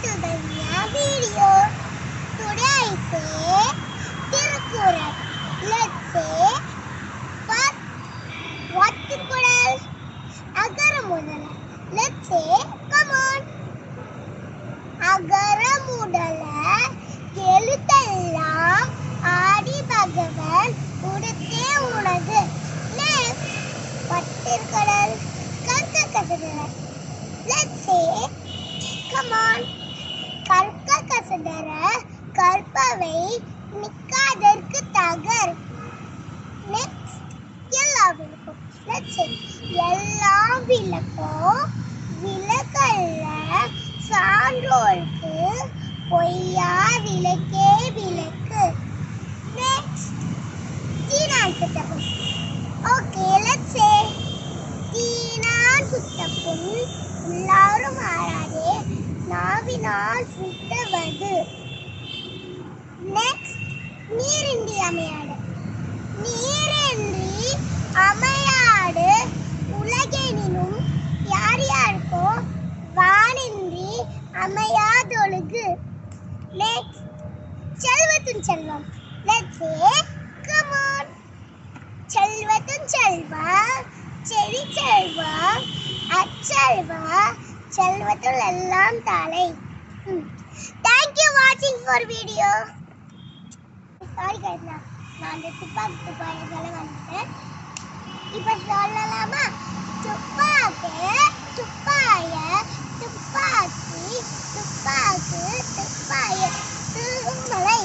to the new video. Today I say Tirukural. Let's say what Tirukural? Agara Mudala. Let's say, come on. Agara Mudala. Keluthellam Adi Bhagavan Uduthe Unadu. Next, what Tirukural? Karka Kasadara. Let's say, come on. Karka Kasadara. Karpavai Nikkadarku Tagar. Next, Yella Vilakkum. Let's say, Yella Vilakkum Vilakalla Saandolku Poyya Vilake Vilakku. Next, Teenan Suttappum. Okay, let's say, Teenan Suttappum Ullarum Aarade Naavinal Suttavadu. Next, Neerindri Amaiyadu. Neerindri Amaiyadu உலகெனினும் யார் யாருக்கோ வானின்றி அமையாதொழுகு. Next, செல்வத்தும் Selvam. Let's say, come on. செல்வத்தும் செல்வம், செடி செல்வம், அச்செல்வம், செல்வத்துள் எல்லாம் தலை. Thank you watching for video. Sorry guys, நான் இந்த துப்பாக்கி வந்துட்டேன். இப்ப சொல்லலாமா? துப்பாக்கு துப்பாய துப்பாக்கி துப்பாக்கு துப்பாய திருமலை.